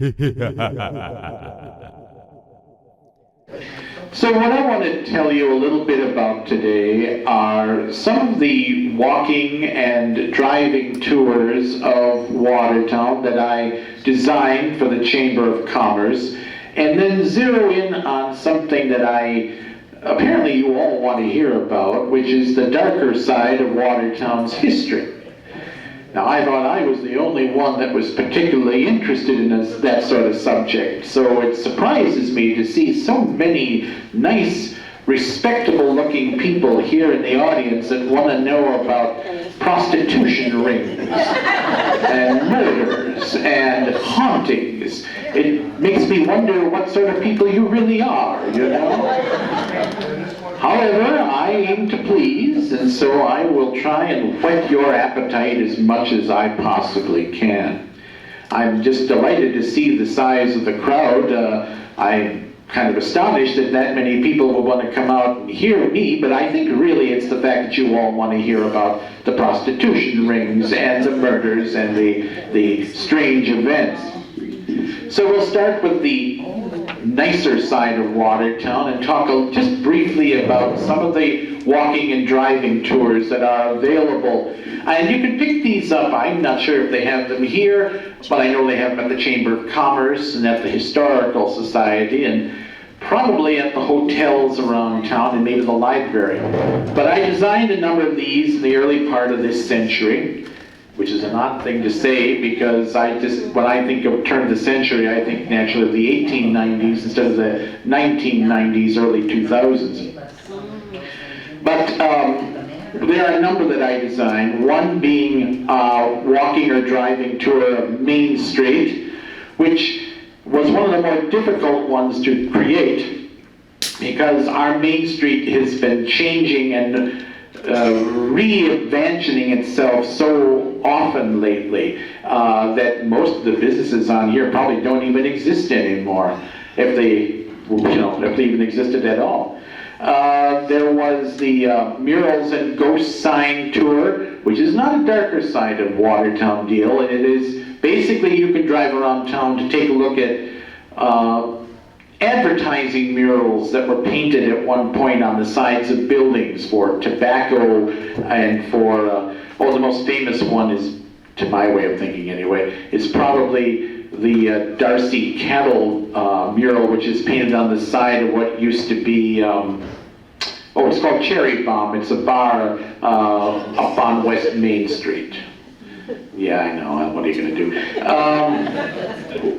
So what I want to tell you a little bit about today are some of the walking and driving tours of Watertown that I designed for the Chamber of Commerce, and then zero in on something that apparently you all want to hear about, which is the darker side of Watertown's history. Now, I thought I was the only one that was particularly interested in that sort of subject, so it surprises me to see so many nice, respectable-looking people here in the audience that want to know about prostitution rings and murders and hauntings. It makes me wonder what sort of people you really are, you know? However, I aim to please, and so I will try and whet your appetite as much as I possibly can. I'm just delighted to see the size of the crowd. I'm kind of astonished that many people will want to come out and hear me, but I think really it's the fact that you all want to hear about the prostitution rings and the murders and the strange events. So we'll start with the nicer side of Watertown and talk just briefly about some of the walking and driving tours that are available. And you can pick these up. I'm not sure if they have them here, but I know they have them at the Chamber of Commerce and at the Historical Society and probably at the hotels around town and maybe the library. But I designed a number of these in the early part of this century, which is an odd thing to say because when I think of turn of the century, I think naturally of the 1890s instead of the 1990s, early 2000s. But there are a number that I designed, one being a walking or driving tour of Main Street, which was one of the more difficult ones to create because our Main Street has been changing and re-inventioning itself so often lately that most of the businesses on here probably don't even exist anymore, if they even existed at all. There was the Murals and Ghost Sign Tour, which is not a darker side of Watertown deal. It is basically you can drive around town to take a look at advertising murals that were painted at one point on the sides of buildings for tobacco and for, the most famous one is, to my way of thinking anyway, is probably the Darcy Cattle mural, which is painted on the side of what used to be, it's called Cherry Bomb. It's a bar up on West Main Street. Yeah, I know. What are you going to do?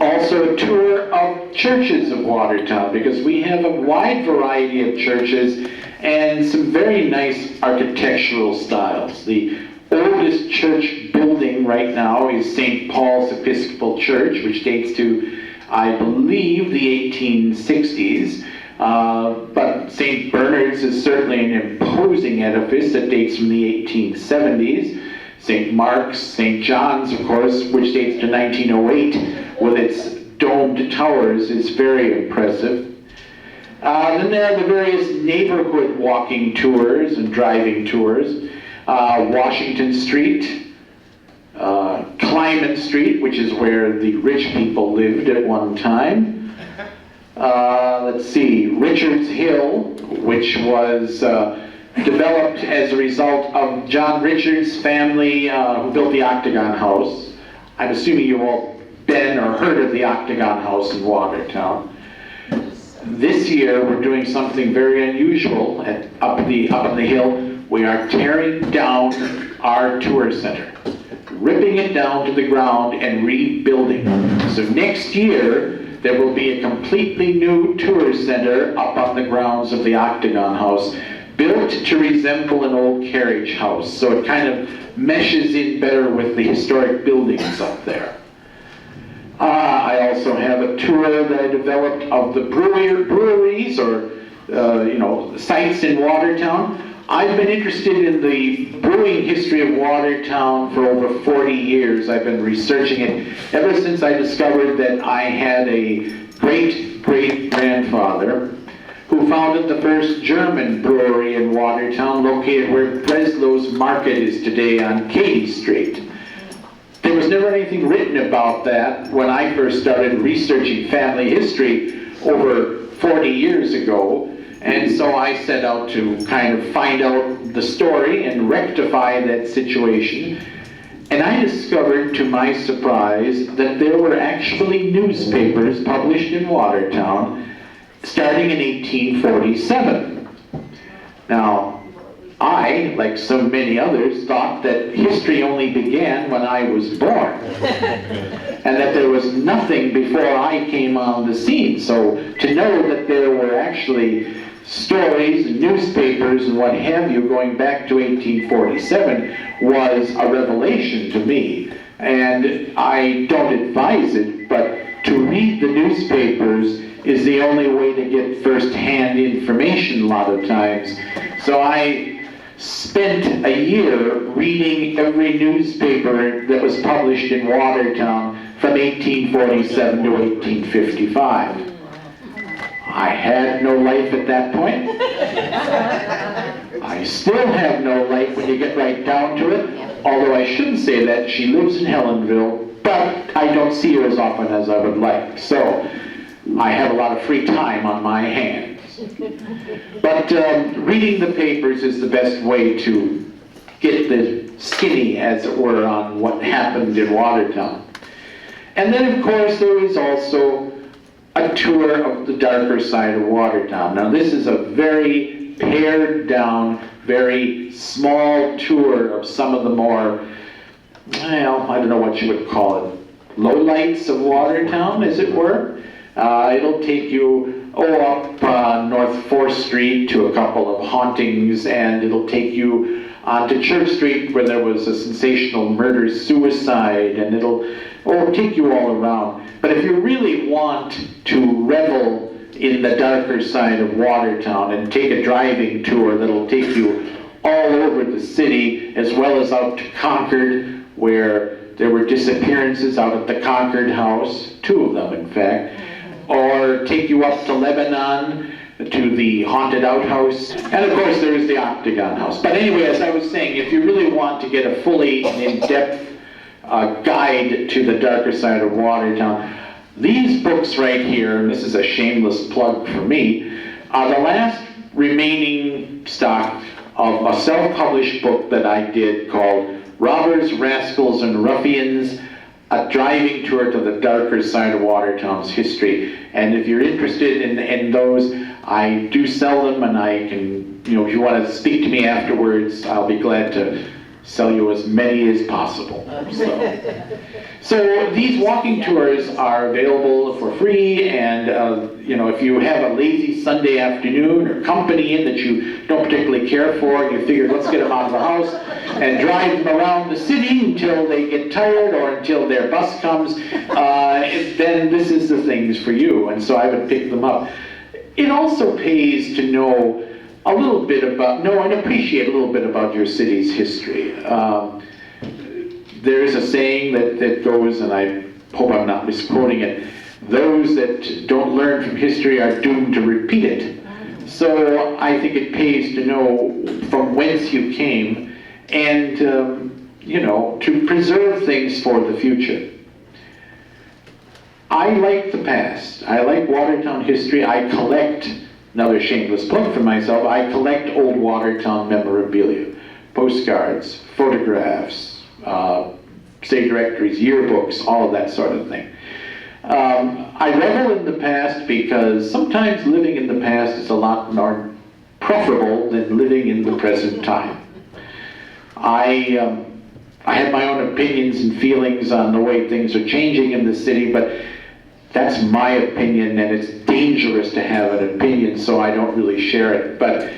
Also a tour of churches of Watertown, because we have a wide variety of churches and some very nice architectural styles. The oldest church building right now is St. Paul's Episcopal Church, which dates to, I believe, the 1860s. But St. Bernard's is certainly an imposing edifice that dates from the 1870s. St. Mark's, St. John's, of course, which dates to 1908, with its domed towers, is very impressive. Then there are the various neighborhood walking tours and driving tours. Washington Street, Clyman Street, which is where the rich people lived at one time. Let's see, Richards Hill, which was developed as a result of John Richards' family who built the Octagon House. I'm assuming you all been or heard of the Octagon House in Watertown. This year we're doing something very unusual up on the hill. We are tearing down our tour center, ripping it down to the ground and rebuilding. So next year there will be a completely new tour center up on the grounds of the Octagon House, built to resemble an old carriage house, so it kind of meshes in better with the historic buildings up there. I also have a tour that I developed of the breweries or sites in Watertown. I've been interested in the brewing history of Watertown for over 40 years. I've been researching it ever since I discovered that I had a great-great-grandfather who founded the first German brewery in Watertown, located where Breslow's Market is today on Katy Street. There was never anything written about that when I first started researching family history over 40 years ago. And so I set out to kind of find out the story and rectify that situation. And I discovered, to my surprise, that there were actually newspapers published in Watertown starting in 1847. Now, I, like so many others, thought that history only began when I was born, and that there was nothing before I came on the scene. So to know that there were actually stories and newspapers and what have you going back to 1847 was a revelation to me. And I don't advise it, but to read the newspapers is the only way to get first-hand information a lot of times. So I spent a year reading every newspaper that was published in Watertown from 1847 to 1855. I had no life at that point. I still have no life when you get right down to it, although I shouldn't say that. She lives in Helenville, but I don't see her as often as I would like. So I have a lot of free time on my hands. But reading the papers is the best way to get the skinny, as it were, on what happened in Watertown. And then, of course, there is also a tour of the darker side of Watertown. Now, this is a very pared down, very small tour of some of the more, well, I don't know what you would call it, lowlights of Watertown, as it were. It'll take you up North 4th Street to a couple of hauntings, and it'll take you onto Church Street where there was a sensational murder-suicide, and it'll take you all around. But if you really want to revel in the darker side of Watertown and take a driving tour that'll take you all over the city, as well as out to Concord, where there were disappearances out at the Concord House, 2 of them in fact, or take you up to Lebanon, to the haunted outhouse, and of course there is the Octagon House. But anyway, as I was saying, if you really want to get a fully and in-depth guide to the darker side of Watertown, these books right here, and this is a shameless plug for me, are the last remaining stock of a self-published book that I did called Robbers, Rascals, and Ruffians, a driving tour to the darker side of Watertown's history. And if you're interested in those, I do sell them, and I can, if you want to speak to me afterwards, I'll be glad to sell you as many as possible. So these walking tours are available for free, and if you have a lazy Sunday afternoon or company in that you don't particularly care for, and you figure, let's get them out of the house and drive them around the city until they get tired or until their bus comes, then this is the things for you, and so I would pick them up. It also pays to know a little bit about, and appreciate a little bit about your city's history. There is a saying that goes, and I hope I'm not misquoting it, those that don't learn from history are doomed to repeat it. So I think it pays to know from whence you came, and to preserve things for the future. I like the past. I like Watertown history. I collect, another shameless plug for myself, I collect old Watertown memorabilia, postcards, photographs, state directories, yearbooks, all of that sort of thing. I revel in the past because sometimes living in the past is a lot more preferable than living in the present time. I have my own opinions and feelings on the way things are changing in the city, but that's my opinion, and it's dangerous to have an opinion, so I don't really share it. But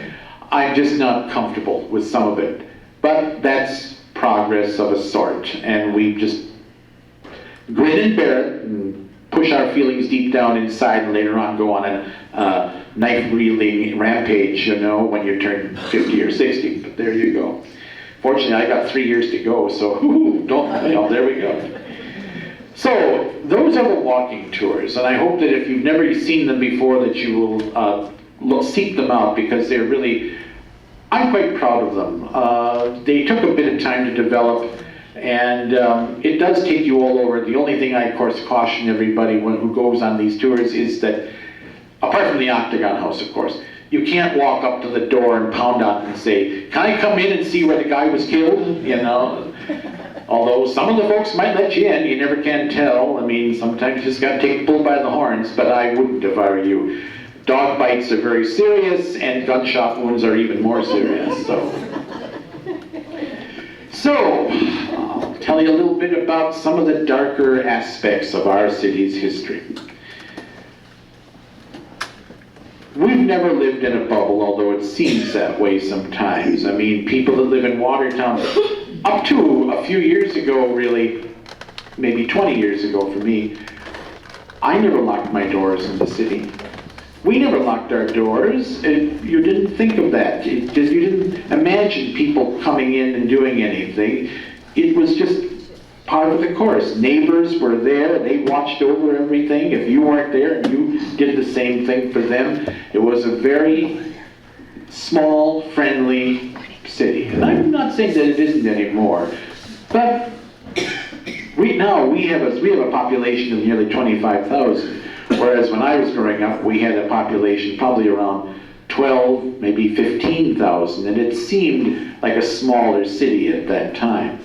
I'm just not comfortable with some of it. But that's progress of a sort, and we just grin and bear it and push our feelings deep down inside, and later on go on a knife-wielding rampage, when you turn 50 or 60. But there you go. Fortunately, I got 3 years to go, so there we go. So those are the walking tours, and I hope that if you've never seen them before, that you will seek them out, because they're really, I'm quite proud of them. They took a bit of time to develop. And it does take you all over. The only thing I, of course, caution everybody who goes on these tours is that, apart from the Octagon House, of course, you can't walk up to the door and pound on it and say, "Can I come in and see where the guy was killed?" You know? Although some of the folks might let you in, you never can tell. I mean, sometimes you just got to take the bull by the horns, but I wouldn't if I were you. Dog bites are very serious, and gunshot wounds are even more serious. So, I'll tell you a little bit about some of the darker aspects of our city's history. We've never lived in a bubble, although it seems that way sometimes. I mean, people that live in Watertown, up to a few years ago, really, maybe 20 years ago for me, I never locked my doors in the city. We never locked our doors. You didn't think of that. You didn't imagine people coming in and doing anything. It was just part of the course. Neighbors were there. They watched over everything. If you weren't there and you did the same thing for them, it was a very small, friendly city. And I'm not saying that it isn't anymore, but we have a population of nearly 25,000. Whereas when I was growing up, we had a population probably around 12, maybe 15,000, and it seemed like a smaller city at that time.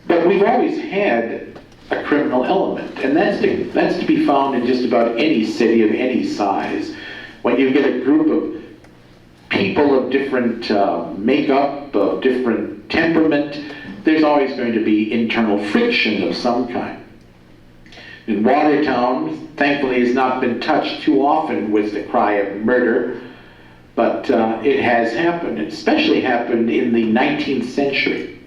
But we've always had a criminal element, and that's to be found in just about any city of any size. When you get a group of people of different makeup, of different temperament, there's always going to be internal friction of some kind. In Watertown, thankfully, has not been touched too often with the cry of murder, but it has happened. It especially happened in the 19th century.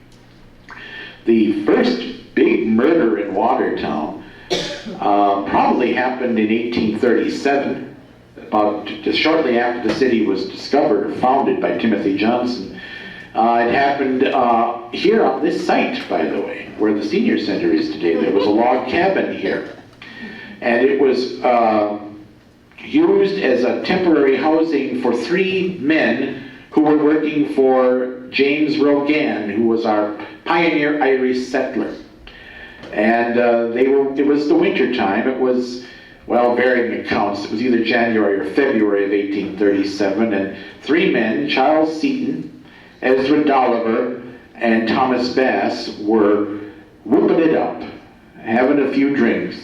The first big murder in Watertown probably happened in 1837, about just shortly after the city was discovered or founded by Timothy Johnson. It happened here on this site, by the way, where the senior center is today. There was a log cabin here, and it was used as a temporary housing for 3 men who were working for James Rogan, who was our pioneer Irish settler. And it was the winter time. It was, well, varying accounts. It was either January or February of 1837, and 3 men, Charles Seaton, Ezra Dolliver, and Thomas Bass, were whooping it up, having a few drinks.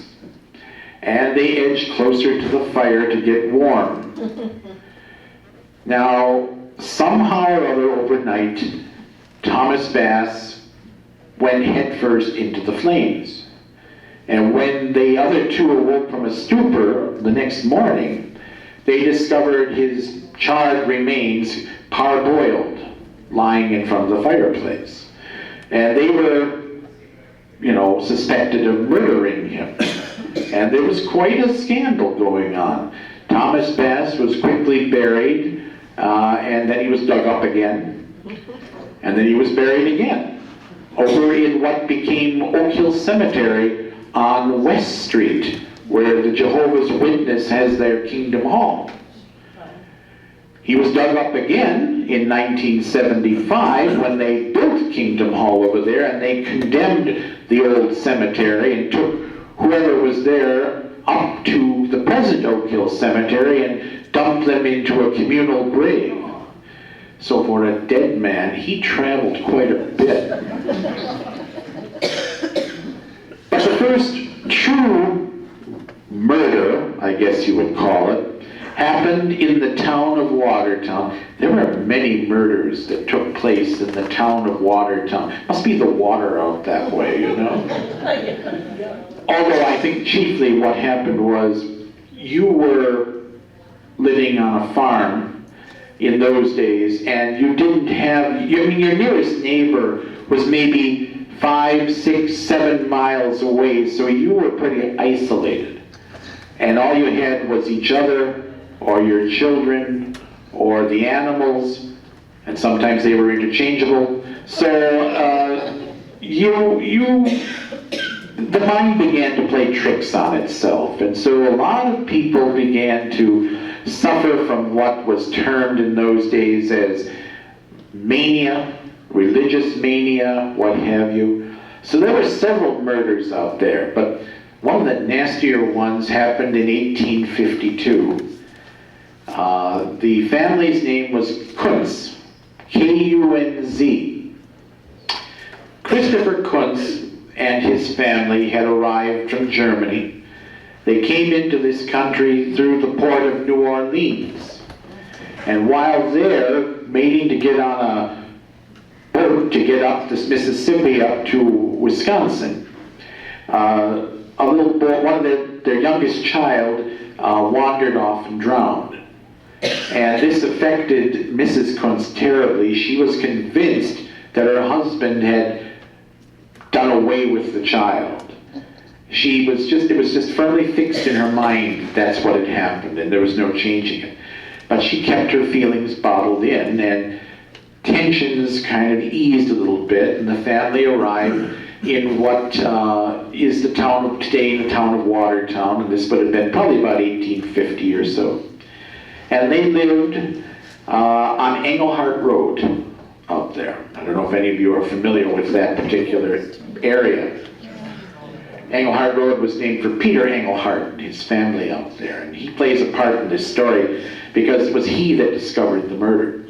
And they edged closer to the fire to get warm. Now, somehow or other overnight, Thomas Bass went headfirst into the flames. And when the other 2 awoke from a stupor the next morning, they discovered his charred remains parboiled, lying in front of the fireplace. And they were, suspected of murdering him. And there was quite a scandal going on. Thomas Bass was quickly buried, and then he was dug up again. And then he was buried again, over in what became Oak Hill Cemetery on West Street, where the Jehovah's Witness has their Kingdom Hall. He was dug up again in 1975 when they built Kingdom Hall over there, and they condemned the old cemetery and took whoever was there up to the present Oak Hill Cemetery and dumped them into a communal grave. So for a dead man, he traveled quite a bit. But the first true murder, I guess you would call it, happened in the town of Watertown. There were many murders that took place in the town of Watertown. Must be the water out that way, Although I think chiefly what happened was you were living on a farm in those days, and you didn't have, your nearest neighbor was maybe 5, 6, 7 miles away, so you were pretty isolated. And all you had was each other, or your children, or the animals, and sometimes they were interchangeable. So the mind began to play tricks on itself, and so a lot of people began to suffer from what was termed in those days as mania, religious mania, what have you. So there were several murders out there, but one of the nastier ones happened in 1852. The family's name was Kunz, K-U-N-Z. Christopher Kunz and his family had arrived from Germany. They came into this country through the port of New Orleans. And while there, waiting to get on a boat to get up this Mississippi up to Wisconsin, a little boy, one of their youngest child, wandered off and drowned. And this affected Mrs. Kunz terribly. She was convinced that her husband had done away with the child. It was just firmly fixed in her mind that's what had happened, and there was no changing it. But she kept her feelings bottled in, and tensions kind of eased a little bit, and the family arrived in what is the town of today, the town of Watertown, and this would have been probably about 1850 or so. And they lived on Englehart Road out there. I don't know if any of you are familiar with that particular area. Englehart Road was named for Peter Englehart and his family out there, and he plays a part in this story because it was he that discovered the murder.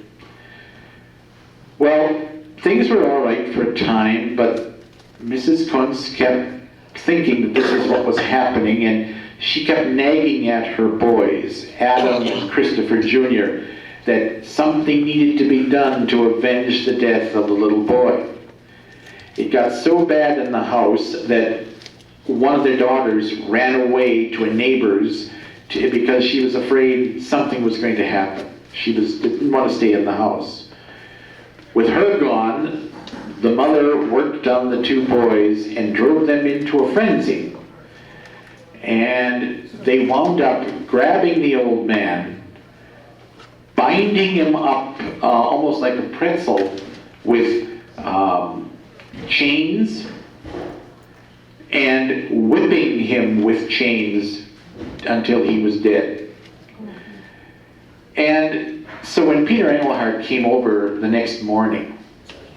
Well, things were all right for a time, but Mrs. Kunz kept thinking that this is what was happening, and she kept nagging at her boys, Adam and Christopher Jr., that something needed to be done to avenge the death of the little boy. It got so bad in the house that one of their daughters ran away to a neighbor's because she was afraid something was going to happen. She didn't want to stay in the house. With her gone, the mother worked on the two boys and drove them into a frenzy. And they wound up grabbing the old man, binding him up almost like a pretzel with chains, and whipping him with chains until he was dead. And so when Peter Englehart came over the next morning,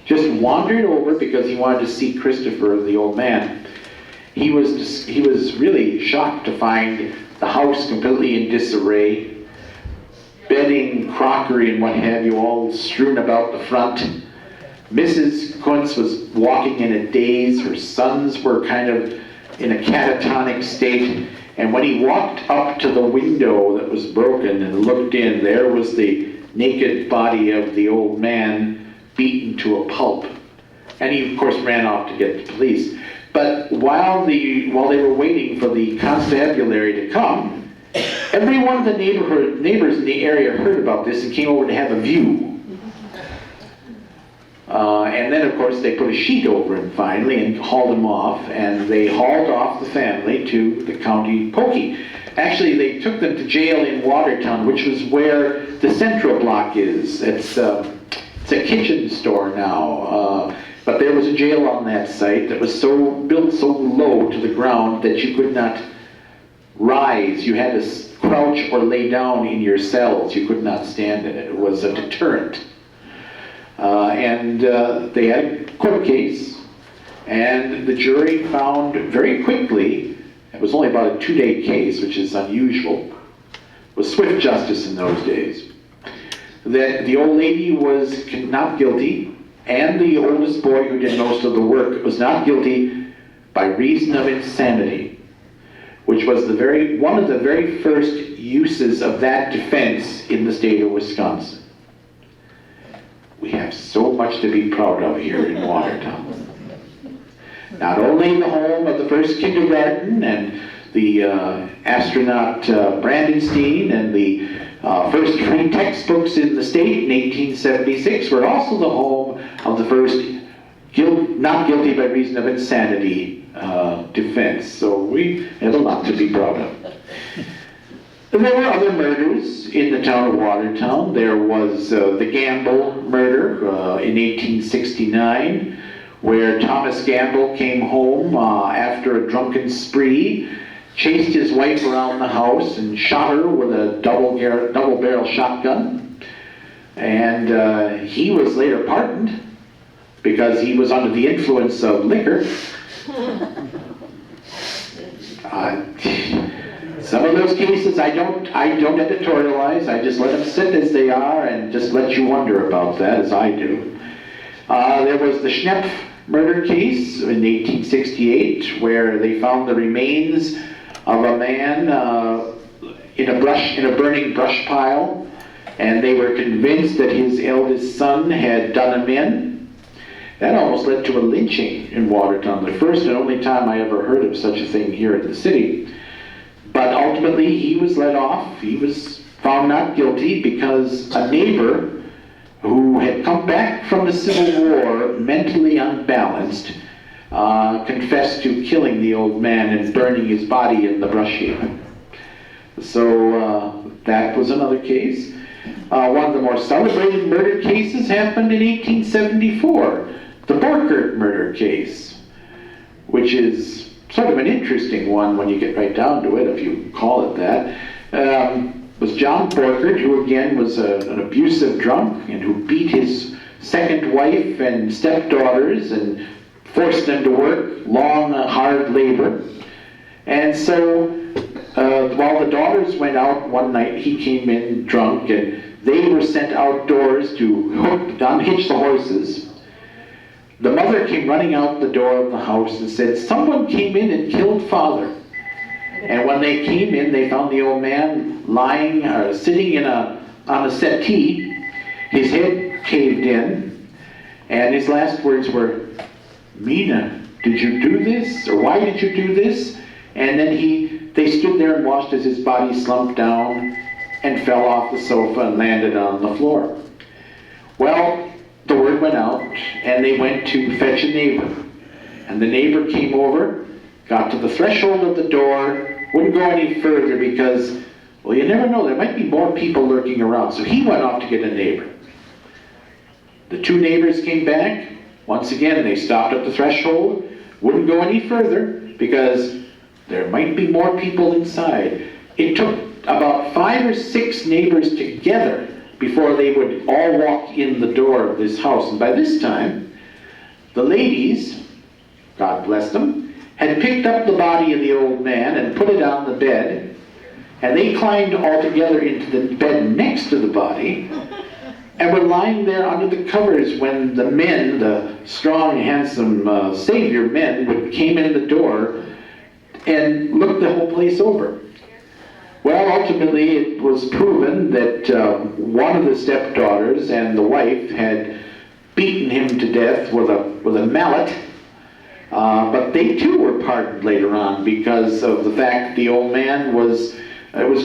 just wandered over because he wanted to see Christopher, the old man, he was really shocked to find the house completely in disarray, bedding, crockery, and what have you all strewn about the front. Mrs. Kunz was walking in a daze. Her sons were kind of in a catatonic state. And when he walked up to the window that was broken and looked in, there was the naked body of the old man beaten to a pulp. And he, of course, ran off to get the police. But while they were waiting for the constabulary to come, every one of the neighbors in the area heard about this and came over to have a view. And then, of course, they put a sheet over him finally and hauled him off, and they hauled off the family to the county pokey. Actually, they took them to jail in Watertown, which was where the Central Block is. It's a kitchen store now, but there was a jail on that site that was built so low to the ground that you could not rise. You had to crouch or lay down in your cells. You could not stand in it. It was a deterrent. And they had a court case, and the jury found very quickly, it was only about a 2-day case, which is unusual, it was swift justice in those days, that the old lady was not guilty, and the oldest boy who did most of the work was not guilty by reason of insanity, which was one of the very first uses of that defense in the state of Wisconsin. We have so much to be proud of here in Watertown. Not only the home of the first kindergarten and the astronaut Brandenstein and the first free textbooks in the state in 1876, we're also the home of the first not guilty by reason of insanity defense. So we have a lot to be proud of. There were other murders in the town of Watertown. There was the Gamble murder in 1869, where Thomas Gamble came home after a drunken spree, chased his wife around the house and shot her with a double-barrel shotgun. And he was later pardoned, because he was under the influence of liquor. Some of those cases I don't editorialize. I just let them sit as they are and just let you wonder about that, as I do. There was the Schnepp murder case in 1868, where they found the remains of a man in a burning brush pile, and they were convinced that his eldest son had done him in. That almost led to a lynching in Watertown, the first and only time I ever heard of such a thing here in the city. But ultimately he was let off. He was found not guilty because a neighbor who had come back from the Civil War mentally unbalanced confessed to killing the old man and burning his body in the brush heap. So that was another case. One of the more celebrated murder cases happened in 1874, the Brooker murder case, which is sort of an interesting one when you get right down to it, if you call it that. Was John Brooker, who again was an abusive drunk and who beat his second wife and stepdaughters and forced them to work long, hard labor. And so while the daughters went out one night, he came in drunk, and they were sent outdoors to unhitch the horses. The mother came running out the door of the house and said, "Someone came in and killed father." And when they came in, they found the old man lying, sitting on a settee, his head caved in, and his last words were, "Mina, did you do this? Or why did you do this?" And then they stood there and watched as his body slumped down and fell off the sofa and landed on the floor. Well, the word went out, and they went to fetch a neighbor. And the neighbor came over, got to the threshold of the door, wouldn't go any further because, well, you never know, there might be more people lurking around. So he went off to get a neighbor. The two neighbors came back. Once again, they stopped at the threshold, wouldn't go any further because there might be more people inside. It took about 5 or 6 neighbors together before they would all walk in the door of this house. And by this time, the ladies, God bless them, had picked up the body of the old man and put it on the bed, and they climbed all together into the bed next to the body, and were lying there under the covers when the men, the strong, handsome savior men, came in the door and looked the whole place over. Well, ultimately it was proven that one of the stepdaughters and the wife had beaten him to death with a mallet, but they too were pardoned later on because of the fact the old man was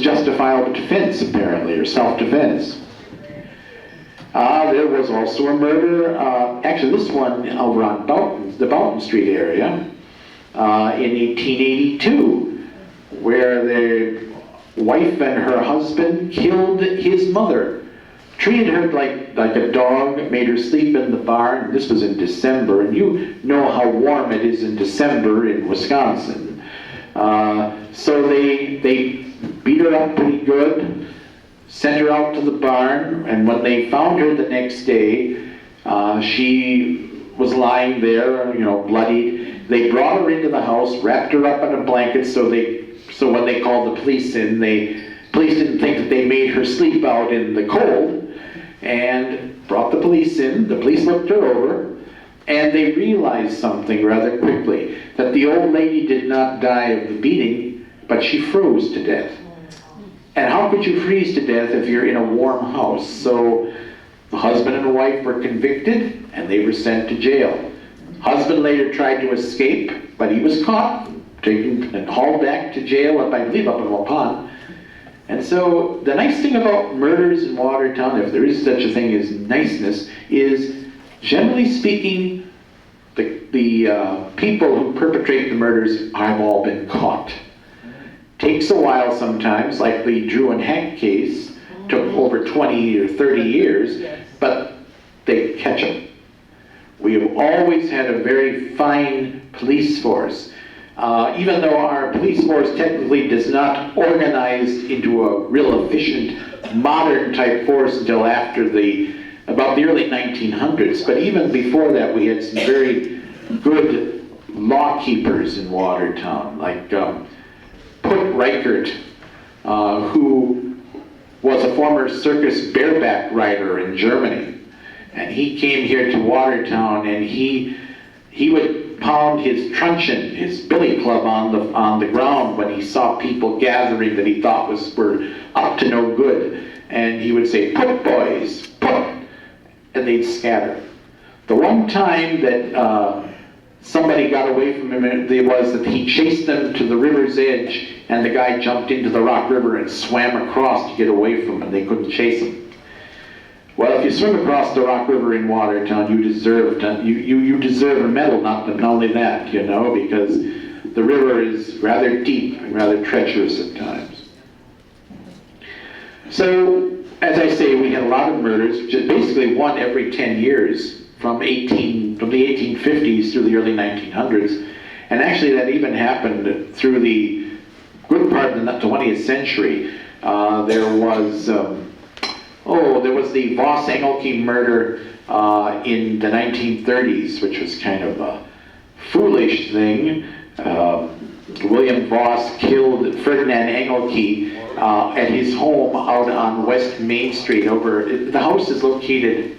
justifiable defense, apparently, or self-defense. There was also a murder, actually this one over on the Boughton Street area, in 1882, where the wife and her husband killed his mother, treated her like a dog, made her sleep in the barn. This was in December, and you know how warm it is in December in Wisconsin. So they beat her up pretty good, sent her out to the barn, and when they found her the next day, she was lying there, bloodied. They brought her into the house, wrapped her up in a blanket, so when they called the police in, police didn't think that they made her sleep out in the cold, and brought the police in. The police looked her over, and they realized something rather quickly, that the old lady did not die of the beating, but she froze to death. And how could you freeze to death if you're in a warm house? So the husband and the wife were convicted, and they were sent to jail. Husband later tried to escape, but he was caught, taken and hauled back to jail, I believe up in Waupun. And so the nice thing about murders in Watertown, if there is such a thing as niceness, is generally speaking, the people who perpetrate the murders have all been caught. Takes a while sometimes, like the Drew and Hank case, took over 20 or 30 years, but they catch them. We have always had a very fine police force. Even though our police force technically does not organize into a real efficient modern type force until after the about the early 1900s. But even before that, we had some very good law keepers in Watertown, like Put Reichert, who was a former circus bareback rider in Germany. And he came here to Watertown, and he would pound his truncheon, his billy club on the ground when he saw people gathering that he thought were up to no good. And he would say, "Put, boys, put," and they'd scatter. The one time that somebody got away from him, it was that he chased them to the river's edge, and the guy jumped into the Rock River and swam across to get away from him. They couldn't chase him. Well, if you swim across the Rock River in Watertown, you deserve a medal. Not only that, because the river is rather deep and rather treacherous at times. So, as I say, we had a lot of murders, just basically one every 10 years, from the 1850s through the early 1900s. And actually that even happened through the good part of the 20th century. There was the Voss Engelke murder in the 1930s, which was kind of a foolish thing. William Voss killed Ferdinand Engelke at his home out on West Main Street. The house is located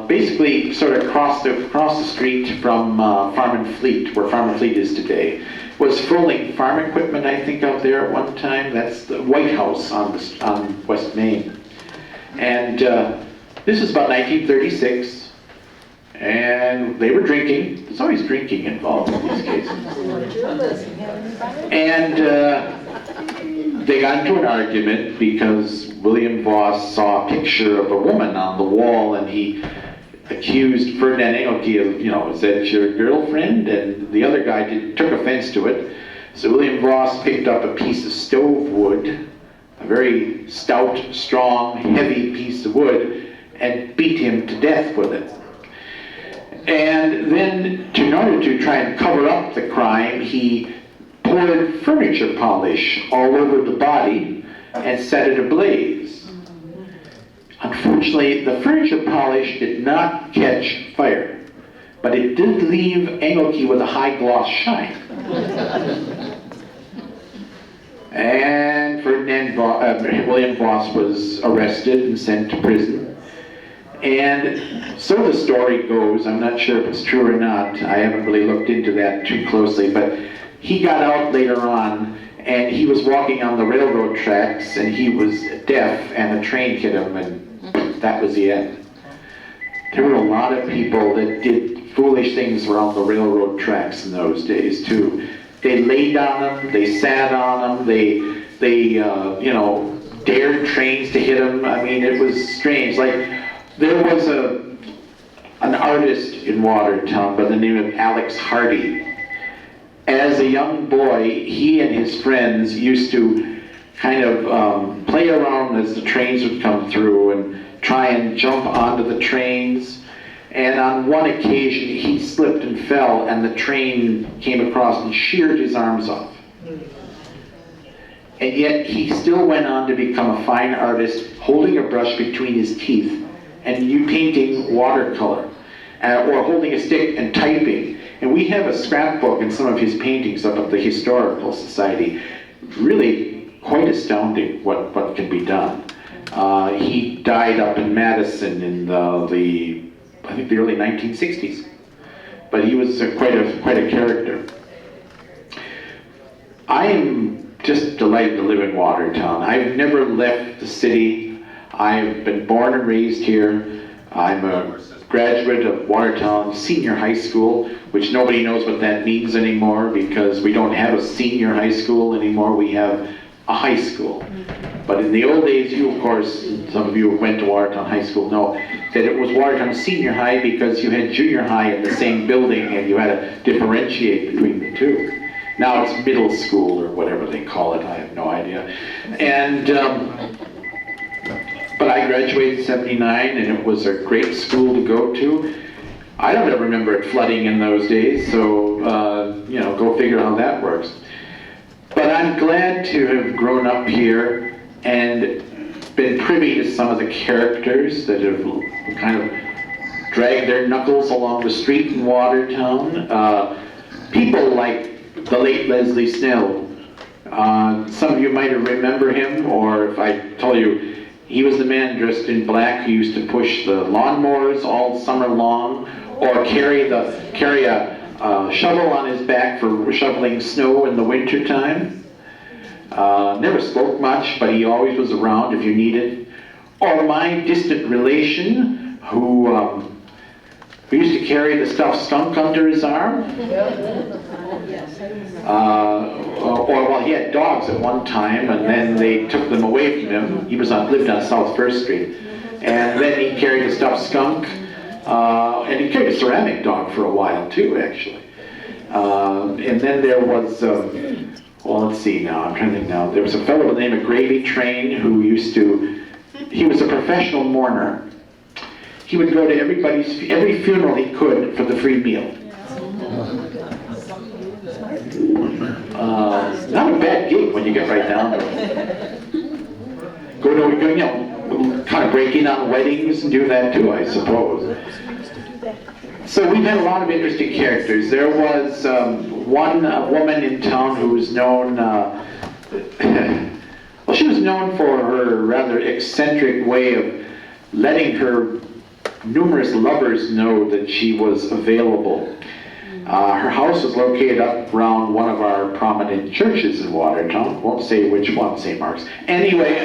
basically sort of across the street from Farm and Fleet, where Farm and Fleet is today. Was Froling Farm Equipment, I think, out there at one time. That's the White House on West Main. And this was about 1936, and they were drinking. There's always drinking involved in these cases. And they got into an argument because William Voss saw a picture of a woman on the wall, and he accused Ferdinand Engelke of, is that your girlfriend? And the other guy took offense to it. So William Voss picked up a piece of stove wood, a very stout, strong, heavy piece of wood, and beat him to death with it. And then, in order to try and cover up the crime, he poured furniture polish all over the body and set it ablaze. Unfortunately, the furniture polish did not catch fire, but it did leave Engelke with a high gloss shine. And William Voss was arrested and sent to prison. And so the story goes, I'm not sure if it's true or not, I haven't really looked into that too closely, but he got out later on, and he was walking on the railroad tracks, and he was deaf, and a train hit him, and that was the end. There were a lot of people that did foolish things around the railroad tracks in those days, too. They laid on them, they sat on them, they dared trains to hit them. I mean, it was strange. Like, there was an artist in Watertown by the name of Alex Hardy. As a young boy, he and his friends used to kind of play around as the trains would come through and try and jump onto the trains. And on one occasion, he slipped and fell, and the train came across and sheared his arms off. And yet, he still went on to become a fine artist, holding a brush between his teeth and painting watercolor, or holding a stick and typing. And we have a scrapbook in some of his paintings up at the Historical Society. Really quite astounding what can be done. He died up in Madison in I think the early 1960s. But he was quite a character. I am just delighted to live in Watertown. I've never left the city. I've been born and raised here. I'm a graduate of Watertown Senior High School, which nobody knows what that means anymore because we don't have a senior high school anymore. We have a high school. But in the old days, you, of course, some of you who went to Watertown High School know that it was Watertown Senior High because you had junior high in the same building and you had to differentiate between the two. Now it's middle school or whatever they call it, I have no idea. And, but I graduated in '79 and it was a great school to go to. I don't ever remember it flooding in those days, so, go figure how that works. But I'm glad to have grown up here, and been privy to some of the characters that have kind of dragged their knuckles along the street in Watertown. People like the late Leslie Snell. Some of you might remember him, or if I told you, he was the man dressed in black who used to push the lawnmowers all summer long, or carry a shovel on his back for shoveling snow in the winter time. Never spoke much, but he always was around if you needed. Or my distant relation who used to carry the stuffed skunk under his arm. Well, he had dogs at one time, and then they took them away from him. He lived on South First Street, and then he carried a stuffed skunk, and he carried a ceramic dog for a while too, actually. And then there was, well, let's see now. I'm trying to think now. There was a fellow by the name of Gravy Train who he was a professional mourner. He would go to every funeral he could for the free meal. Not a bad gig when you get right down to it. Go, kind of break in on weddings and do that too, I suppose. So we've had a lot of interesting characters. There was one woman in town who was known, well, she was known for her rather eccentric way of letting her numerous lovers know that she was available. Her house was located up around one of our prominent churches in Watertown. Won't say which one, St. Mark's. Anyway,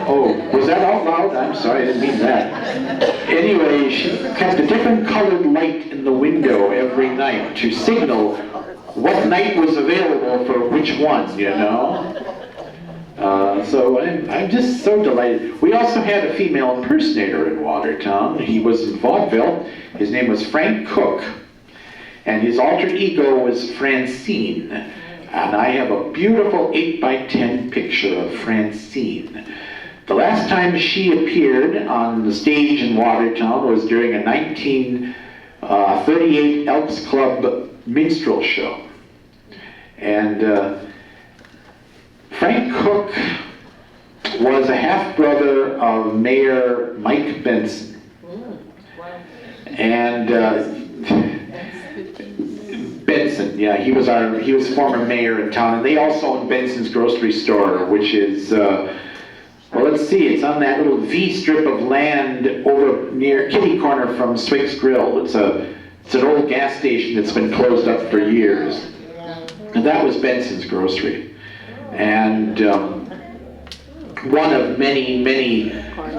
oh, was that out loud? I'm sorry, I didn't mean that. Anyway, she kept a different colored light in the window every night to signal what night was available for which one, you know? So I'm just so delighted. We also had a female impersonator in Watertown. He was in vaudeville. His name was Frank Cook, and his alter ego was Francine. And I have a beautiful 8x10 picture of Francine. The last time she appeared on the stage in Watertown was during a 1938 Elks Club minstrel show. And Frank Cook was a half-brother of Mayor Mike Benson. And Benson, yeah, he was former mayor in town, and they also owned Benson's grocery store, which is, well, let's see, it's on that little V strip of land over near kitty corner from Swick's Grill. It's an old gas station that's been closed up for years. And that was Benson's grocery. And one of many, many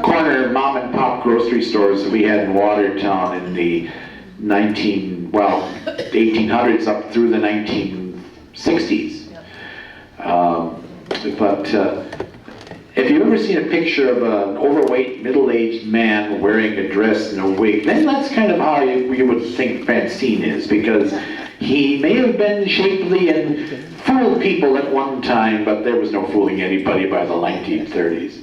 corner mom and pop grocery stores that we had in Watertown in the 1800s up through the 1960s. But if you've ever seen a picture of an overweight, middle-aged man wearing a dress and a wig, then that's kind of how you would think Francine is, because he may have been shapely and fooled people at one time, but there was no fooling anybody by the 1930s.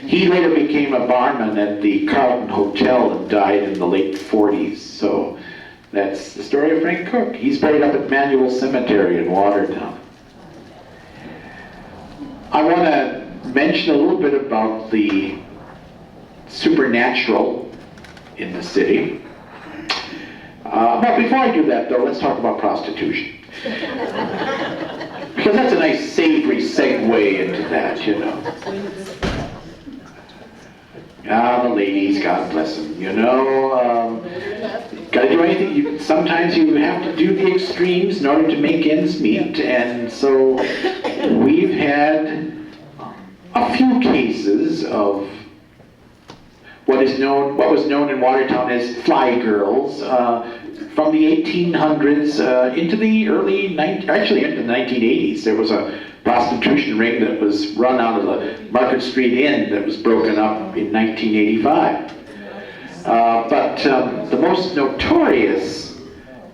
He later became a barman at the Carlton Hotel and died in the late 40s. So that's the story of Frank Cook. He's buried up at Manual Cemetery in Watertown. I want to mention a little bit about the supernatural in the city. But before I do that, though, let's talk about prostitution. Because that's a nice savory segue into that, you know. The ladies, God bless them, you know. Gotta do anything. Sometimes you have to do the extremes in order to make ends meet, and so we've had a few cases of what was known in Watertown as fly girls from the 1800s into the into the 1980s. There was a prostitution ring that was run out of the Market Street Inn that was broken up in 1985. But the most notorious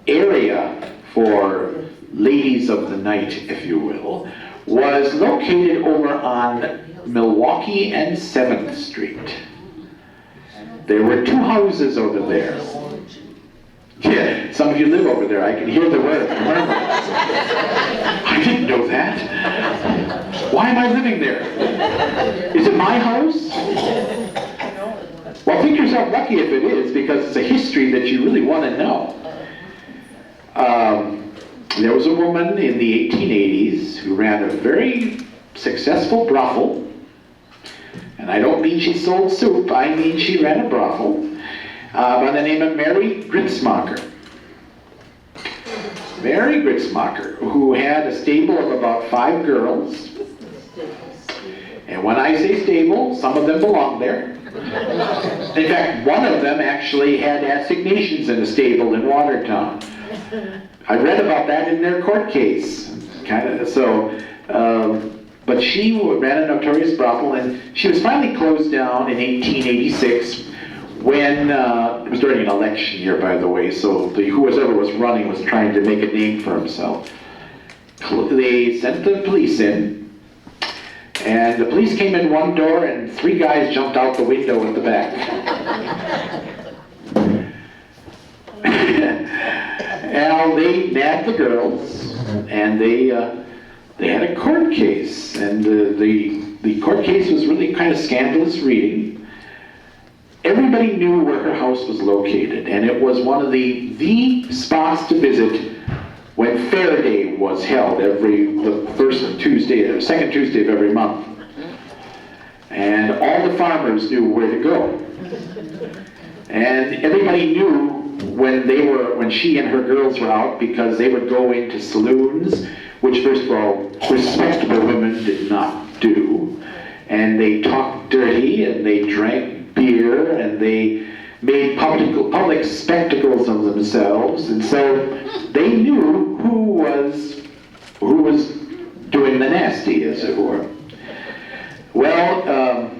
area for ladies of the night, if you will, was located over on Milwaukee and 7th Street. There were two houses over there. Yeah, some of you live over there. I can hear the word. I didn't know that. Why am I living there? Is it my house? Well, think yourself lucky if it is, because it's a history that you really want to know. There was a woman in the 1880s who ran a very successful brothel. And I don't mean she sold soup, I mean she ran a brothel by the name of Mary Grinsmaker. Mary Grinsmaker, who had a stable of about 5 girls. And when I say stable, some of them belonged there. In fact, one of them actually had assignations in a stable in Watertown. I read about that in their court case. But she ran a notorious brothel, and she was finally closed down in 1886 when, it was during an election year, by the way, so whoever was running was trying to make a name for himself. They sent the police in, and the police came in one door, and 3 guys jumped out the window at the back. And they nabbed the girls, and they had a court case, and the court case was really kind of scandalous reading. Everybody knew where her house was located, and it was one of the spots to visit when Fair Day was held the second Tuesday of every month. And all the farmers knew where to go. And everybody knew when she and her girls were out, because they would go into saloons, which, first of all, respectable women did not do. And they talked dirty, and they drank beer, and they made public spectacles of themselves. And so they knew who was doing the nasty, as it were. Well,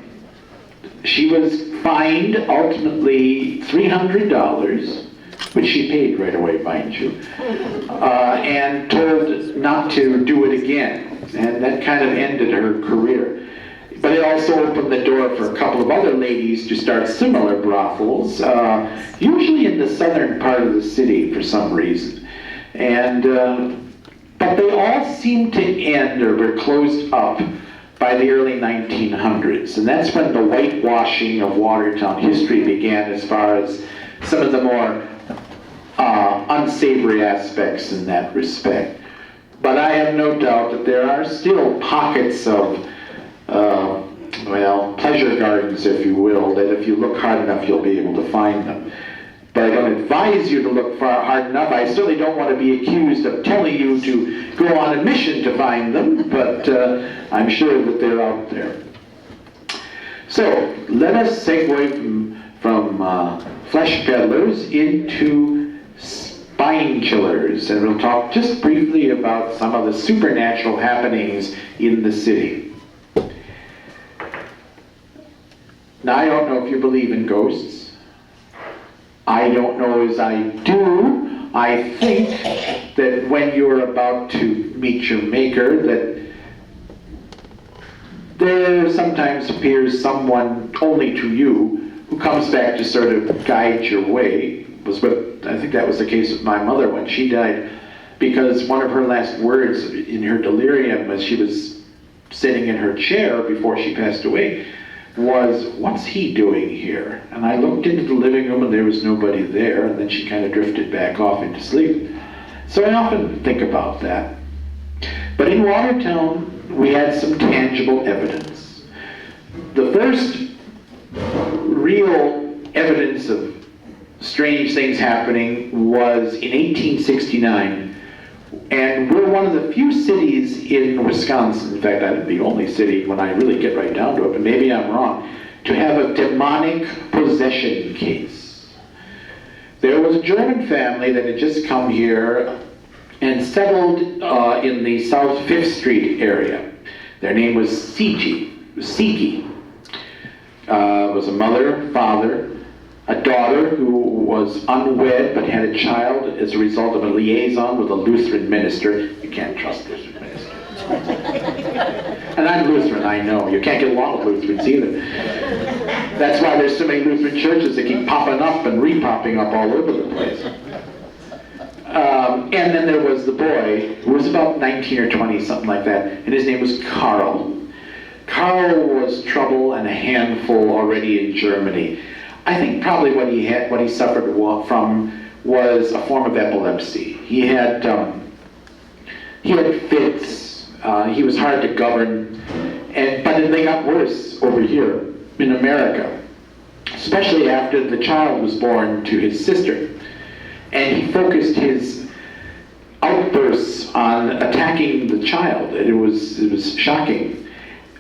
she was fined ultimately $300, which she paid right away, mind you, and told not to do it again. And that kind of ended her career. But it also opened the door for a couple of other ladies to start similar brothels, usually in the southern part of the city for some reason. And but they all seemed to end or were closed up by the early 1900s. And that's when the whitewashing of Watertown history began, as far as some of the more unsavory aspects in that respect. But I have no doubt that there are still pockets of, pleasure gardens, if you will, that if you look hard enough, you'll be able to find them. But I don't advise you to look hard enough. I certainly don't want to be accused of telling you to go on a mission to find them, but I'm sure that they're out there. So let us segue from flesh peddlers into spine chillers, and we'll talk just briefly about some of the supernatural happenings in the city. Now, I don't know if you believe in ghosts. I don't know as I do. I think that when you're about to meet your maker, that there sometimes appears someone only to you who comes back to sort of guide your way. I think that was the case with my mother when she died, because one of her last words in her delirium as she was sitting in her chair before she passed away was, "What's he doing here?" And I looked into the living room and there was nobody there, and then she kind of drifted back off into sleep. So I often think about that. But in Watertown, we had some tangible evidence. The first real evidence of strange things happening was in 1869. And we're one of the few cities in Wisconsin, in fact, I'm the only city when I really get right down to it, but maybe I'm wrong, to have a demonic possession case. There was a German family that had just come here and settled in the South 5th Street area. Their name was Sigi. It was a mother, father, a daughter who was unwed but had a child as a result of a liaison with a Lutheran minister. You can't trust Lutheran ministers. And I'm Lutheran, I know. You can't get along with Lutherans either. That's why there's so many Lutheran churches that keep popping up and re-popping up all over the place. And then there was the boy, who was about 19 or 20, something like that, and his name was Karl. Karl was trouble and a handful already in Germany. I think probably what he suffered from was a form of epilepsy. He had fits. He was hard to govern, but they got worse over here in America, especially after the child was born to his sister. And he focused his outbursts on attacking the child. It was shocking.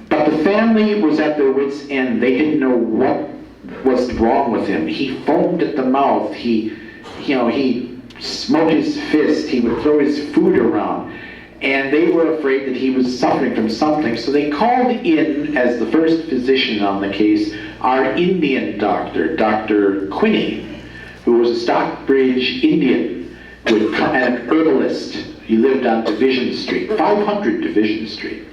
But the family was at their wits' end. They didn't know what was wrong with him. He foamed at the mouth. He smote his fist. He would throw his food around. And they were afraid that he was suffering from something. So they called in, as the first physician on the case, our Indian doctor, Dr. Quinney, who was a Stockbridge Indian and an herbalist. He lived on Division Street, 500 Division Street.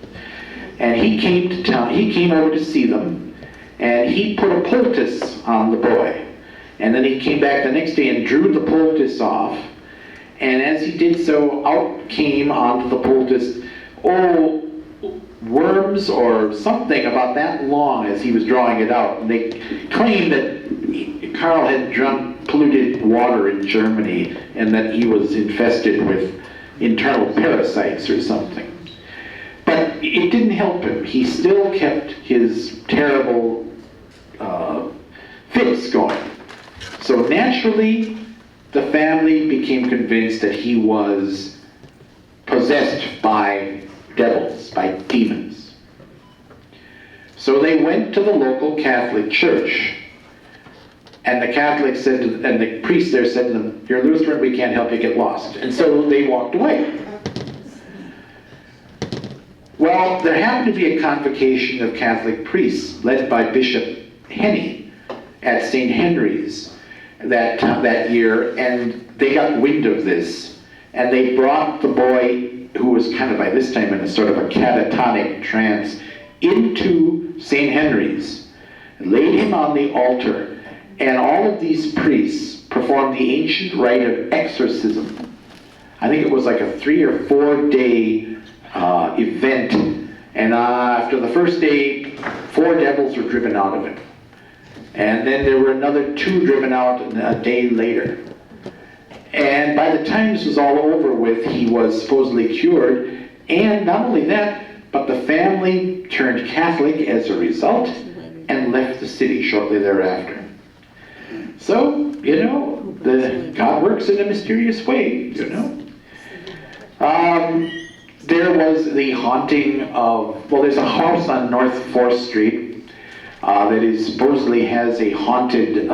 And he came to town. He came over to see them, and he put a poultice on the boy. And then he came back the next day and drew the poultice off. And as he did so, out came onto the poultice, worms or something about that long as he was drawing it out. And they claimed that Karl had drunk polluted water in Germany and that he was infested with internal parasites or something. But it didn't help him. He still kept his terrible fits going. So naturally, the family became convinced that he was possessed by devils, by demons. So they went to the local Catholic church. And the Catholic said, and the priest there said to them, "You're Lutheran, we can't help you, get lost." And so they walked away. Well, there happened to be a convocation of Catholic priests led by Bishop Henny at St. Henry's that year, and they got wind of this, and they brought the boy, who was kind of by this time in a sort of a catatonic trance, into St. Henry's, laid him on the altar, and all of these priests performed the ancient rite of exorcism. I think it was like a 3 or 4 day event, and after the first day, 4 devils were driven out of him. And then there were another 2 driven out a day later. And by the time this was all over with, he was supposedly cured. And not only that, but the family turned Catholic as a result and left the city shortly thereafter. So, God works in a mysterious way, There was the haunting of, there's a house on North 4th Street that supposedly has a haunted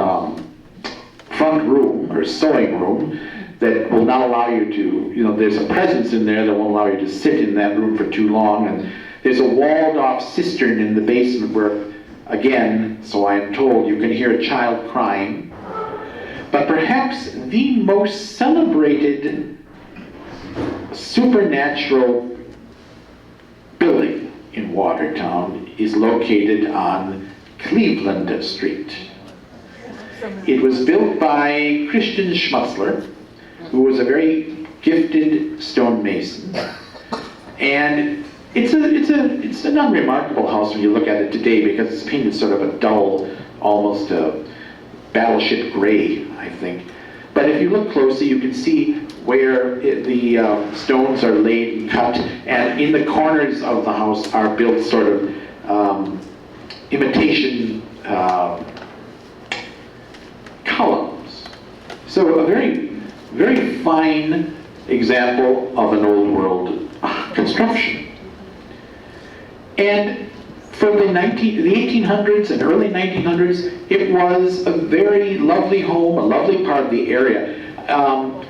front room or sewing room that will not allow you to, there's a presence in there that won't allow you to sit in that room for too long. And there's a walled off cistern in the basement where, again, so I am told, you can hear a child crying. But perhaps the most celebrated supernatural building in Watertown is located on Cleveland Street. It was built by Christian Schmutzler, who was a very gifted stonemason. And it's an unremarkable house when you look at it today, because it's painted sort of a dull, almost a battleship gray, I think. But if you look closely, you can see where the stones are laid and cut, and in the corners of the house are built sort of imitation columns. So a very, very fine example of an old world construction. And from the 1800s and early 1900s, it was a very lovely home, a lovely part of the area.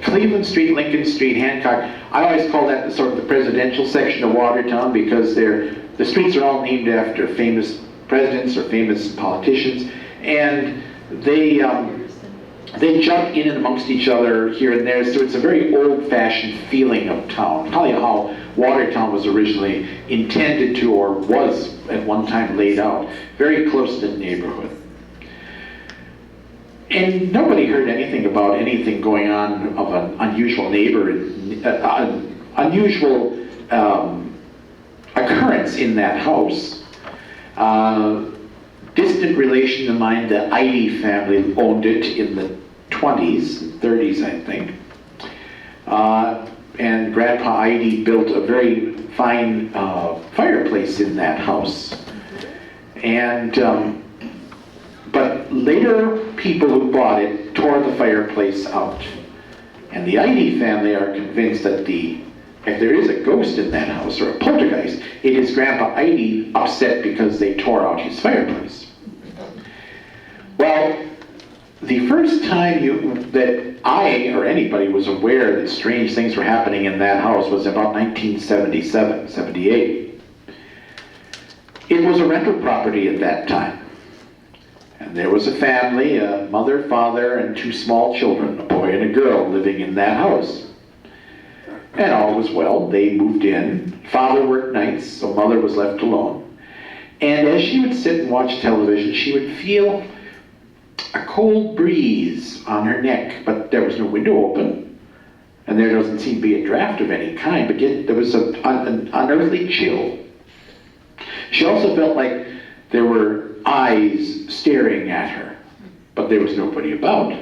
Cleveland Street, Lincoln Street, Hancock, I always call that the sort of the presidential section of Watertown, because the streets are all named after famous presidents or famous politicians, and they jump in and amongst each other here and there, so it's a very old-fashioned feeling of town, probably how Watertown was originally intended to, or was at one time laid out, very close-knit neighborhood. And nobody heard anything about anything going on of an unusual neighbor, unusual occurrence in that house. Distant relation of mine, the Idy family, owned it in the 20s, 30s, I think. And Grandpa Idy built a very fine fireplace in that house. And but later people who bought it tore the fireplace out. And the Idy family are convinced that if there is a ghost in that house, or a poltergeist, it is Grandpa Idy upset because they tore out his fireplace. Well, the first time that I or anybody was aware that strange things were happening in that house was about 1977, 78. It was a rental property at that time. And there was a family, a mother, father, and 2 small children, a boy and a girl, living in that house. And all was well. They moved in. Father worked nights, so mother was left alone. And as she would sit and watch television, she would feel a cold breeze on her neck, but there was no window open. And there doesn't seem to be a draft of any kind, but yet there was an unearthly chill. She also felt like there were eyes staring at her, but there was nobody about.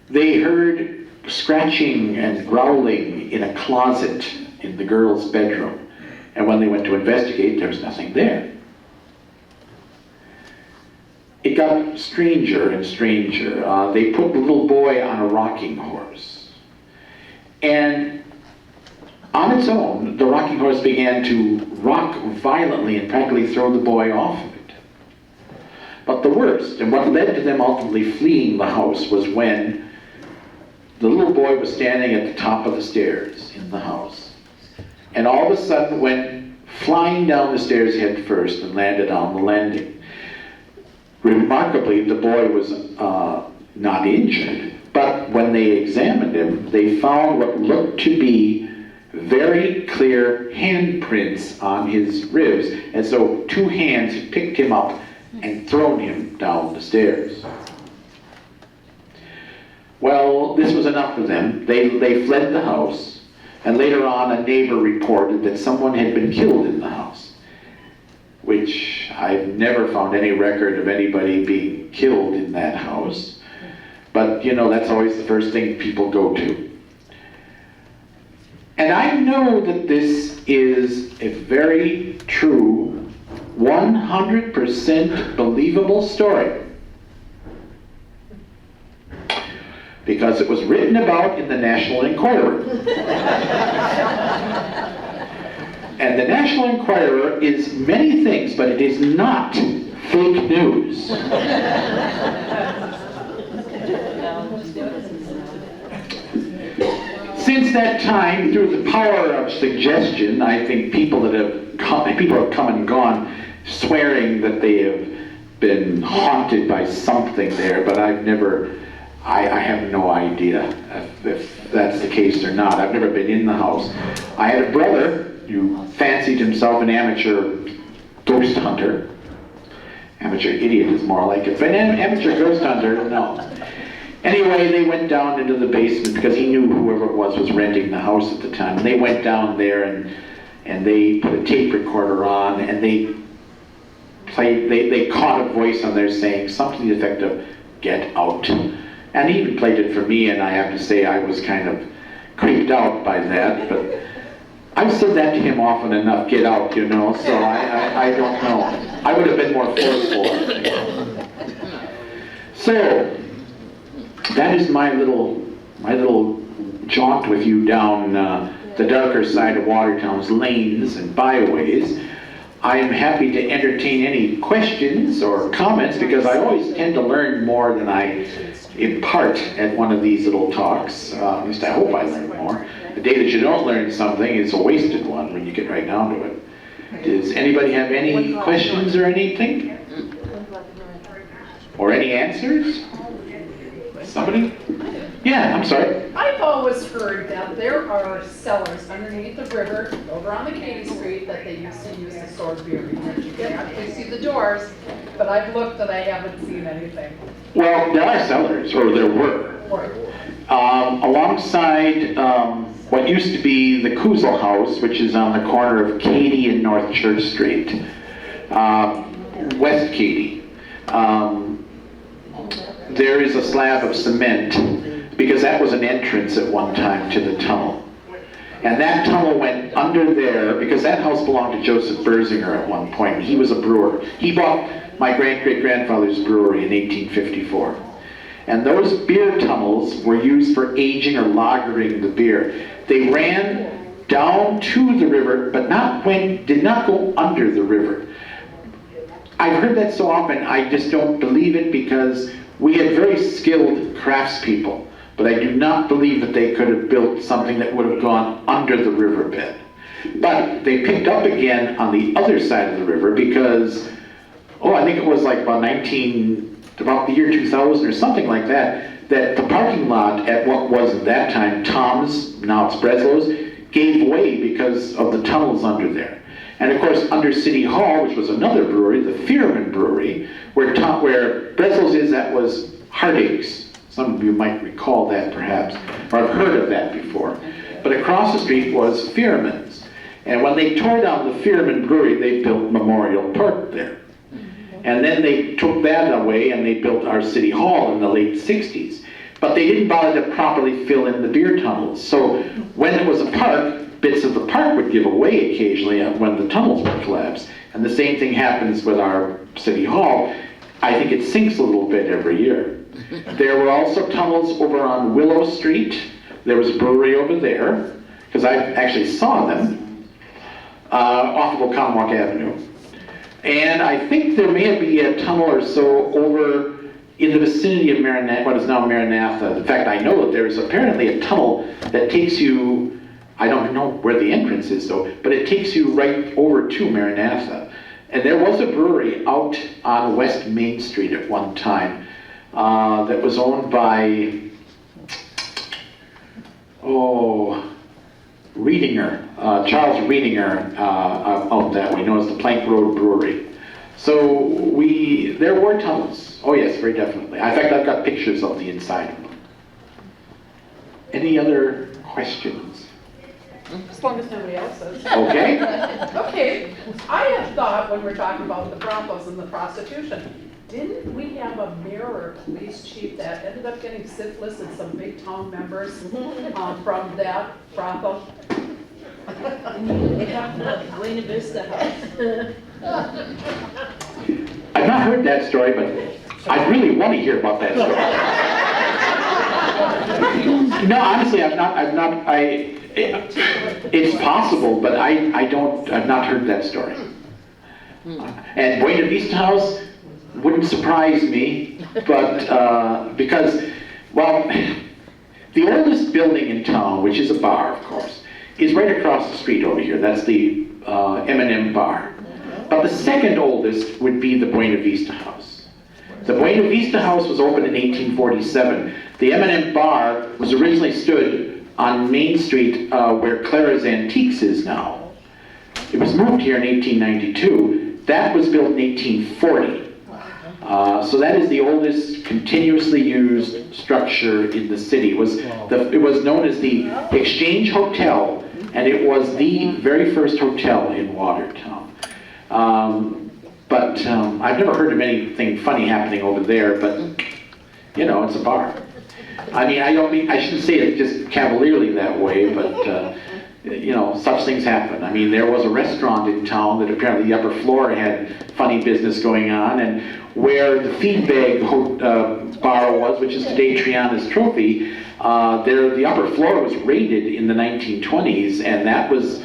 They heard scratching and growling in a closet in the girl's bedroom, and when they went to investigate, there was nothing there. It got stranger and stranger. They put the little boy on a rocking horse, and on its own, the rocking horse began to rock violently and practically throw the boy off of it. But the worst, and what led to them ultimately fleeing the house, was when the little boy was standing at the top of the stairs in the house, and all of a sudden went flying down the stairs head first and landed on the landing. Remarkably, the boy was not injured, but when they examined him, they found what looked to be very clear handprints on his ribs, as though 2 hands had picked him up and thrown him down the stairs. Well, this was enough for them. They fled the house, and later on a neighbor reported that someone had been killed in the house, which I've never found any record of anybody being killed in that house. But, that's always the first thing people go to. And I know that this is a very true, 100% believable story, because it was written about in the National Enquirer. And the National Enquirer is many things, but it is not fake news. Since that time, through the power of suggestion, I think people have come and gone swearing that they have been haunted by something there, but I have no idea if that's the case or not. I've never been in the house. I had a brother who fancied himself an amateur ghost hunter. Amateur idiot is more like it, but an amateur ghost hunter, no. Anyway, they went down into the basement because he knew whoever it was renting the house at the time. And they went down there and they put a tape recorder on, and they caught a voice on there saying something to the effect of, "Get out." And he even played it for me, and I have to say I was kind of creeped out by that, but I've said that to him often enough, "Get out," so I don't know. I would have been more forceful, I think. So, that is my little jaunt with you down the darker side of Watertown's lanes and byways. I am happy to entertain any questions or comments, because I always tend to learn more than I impart at one of these little talks. At least I hope I learn more. The day that you don't learn something is a wasted one when you get right down to it. Does anybody have any questions or anything? Or any answers? Somebody? Yeah, I'm sorry. I've always heard that there are cellars underneath the river over on the Katy Street that they used to use to store beer. That you can actually see the doors, but I've looked and I haven't seen anything. Well, there are cellars, or there were. Alongside what used to be the Kuzel House, which is on the corner of Katy and North Church Street, West Katy. There is a slab of cement, because that was an entrance at one time to the tunnel. And that tunnel went under there, because that house belonged to Joseph Berzinger at one point. He was a brewer. He bought my great-great-grandfather's brewery in 1854. And those beer tunnels were used for aging or lagering the beer. They ran down to the river, but did not go under the river. I've heard that so often, I just don't believe it, because we had very skilled craftspeople, but I do not believe that they could have built something that would have gone under the riverbed. But they picked up again on the other side of the river because, I think it was like about the year 2000 or something like that, that the parking lot at what was at that time Tom's, now it's Breslow's, gave way because of the tunnels under there. And of course, under City Hall, which was another brewery, the Fearman Brewery, where Breslow's is, that was Harding's. Some of you might recall that perhaps, or have heard of that before. But across the street was Fearman's. And when they tore down the Fearman Brewery, they built Memorial Park there. And then they took that away and they built our City Hall in the late 60s. But they didn't bother to properly fill in the beer tunnels. So when it was a park, bits of the park would give away occasionally when the tunnels would collapse. And the same thing happens with our City Hall. I think it sinks a little bit every year. There were also tunnels over on Willow Street. There was a brewery over there, because I actually saw them, off of Oconomowoc Avenue. And I think there may be a tunnel or so over in the vicinity of what is now Maranatha. In fact, I know that there is apparently a tunnel that takes you, I don't know where the entrance is though, but it takes you right over to Maranatha. And there was a brewery out on West Main Street at one time that was owned by, Charles Reedinger owned that way, known as the Plank Road Brewery. So there were tunnels. Oh yes, very definitely. In fact, I've got pictures of the inside of them. Any other questions? As long as nobody else is. Okay. Okay, I have thought when we're talking about the brothels and the prostitution, didn't we have a mayor or police chief that ended up getting syphilis and some big town members from that brothel? Buena Vista House. I've not heard that story, but I really want to hear about that story. No, honestly, I've not. It's possible, but I've not heard that story. And Buena Vista House wouldn't surprise me, but because, the oldest building in town, which is a bar, of course, is right across the street over here. That's the M&M bar. But the second oldest would be the Buena Vista House. The Buena Vista House was opened in 1847. The M&M bar was originally stood on Main Street where Clara's Antiques is now. It was moved here in 1892. That was built in 1840. So that is the oldest continuously used structure in the city. It was known as the Exchange Hotel, and it was the very first hotel in Watertown. But I've never heard of anything funny happening over there, but it's a bar. I mean, I shouldn't say it just cavalierly that way, but such things happen. I mean, there was a restaurant in town that apparently the upper floor had funny business going on, and where the feed bag bar was, which is today Triana's Trophy, the upper floor was raided in the 1920s, and that was,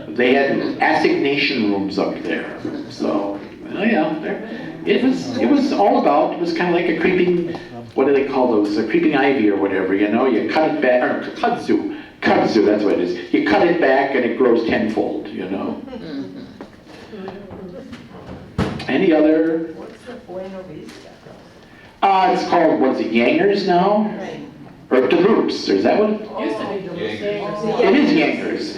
they had assignation rooms up there. So, it was all about, it was kind of like a creeping, what do they call those, a creeping ivy or whatever, you cut it back, or kudzu, that's what it is. You cut it back and it grows tenfold, Any other? What's the Buena Vista? It's called, Yangers now? Right. Or Duluths, is that what? Used to be Duluth. It is Yankers.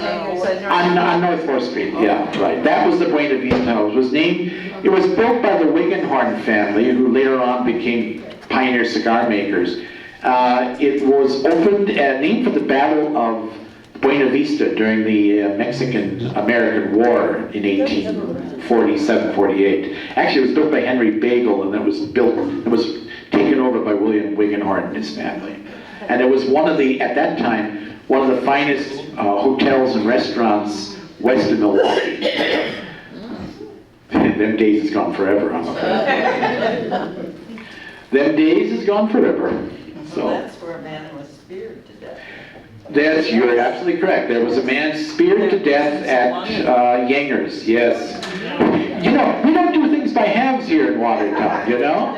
On North 4th Street, yeah, right. That was the Buena Vista House. It was built by the Wiggenhorn family, who later on became pioneer cigar makers. It was opened, named for the Battle of Buena Vista during the Mexican-American War in 1847-48. Actually, it was built by Henry Bagel, and it was taken over by William Wiggenhorn and his family. And it was at that time, one of the finest hotels and restaurants west of Milwaukee. Them days is gone forever, I'm afraid. Them days is gone forever. So that's where a man was speared to death. You're absolutely correct. There was a man speared to death at Yangers, yes. You know, we don't do things by halves here in Watertown, you know?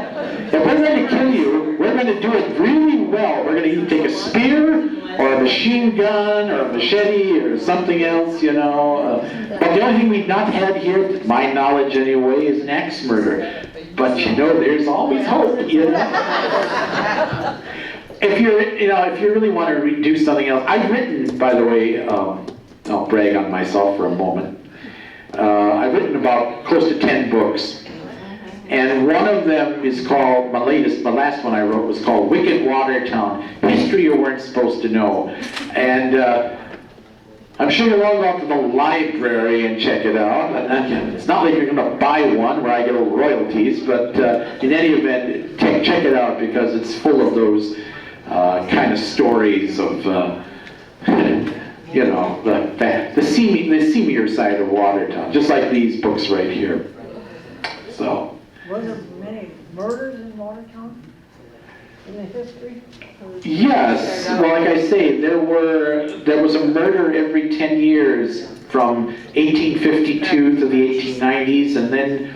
If we're going to kill you, we're going to do it really well. We're going to either take a spear, or a machine gun, or a machete, or something else, you know. But the only thing we've not had here, to my knowledge anyway, is an axe murder. But you know, there's always hope, you know? If you really want to do something else, I've written, by the way, I'll brag on myself for a moment. I've written about close to 10 books. And one of them is called, my last one I wrote was called Wicked Watertown, History You Weren't Supposed to Know. And I'm sure you'll all go out to the library and check it out. It's not like you're going to buy one where I get all royalties, but in any event, check it out because it's full of those kind of stories of, you know, the seamier side of Watertown, just like these books right here. So. Were there many murders in Watertown in the history? Yes, well, like I say, there was a murder every 10 years from 1852 to the 1890s, and then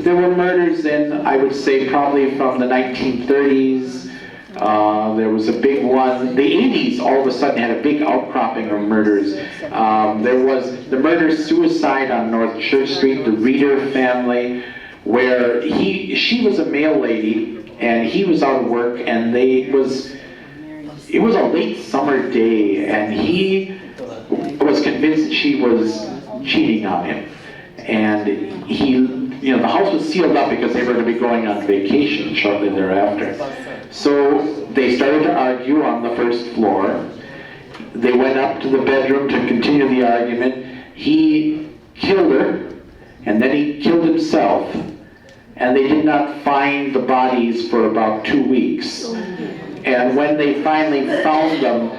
there were murders in, I would say, probably from the 1930s. There was a big one. The 80s all of a sudden had a big outcropping of murders. There was the murder-suicide on North Church Street, the Reeder family, where she was a mail lady, and he was out of work, and it was a late summer day, and he was convinced that she was cheating on him. And the house was sealed up because they were going to be going on vacation shortly thereafter. So they started to argue on the first floor. They went up to the bedroom to continue the argument. He killed her, and then he killed himself. And they did not find the bodies for about 2 weeks. And when they finally found them,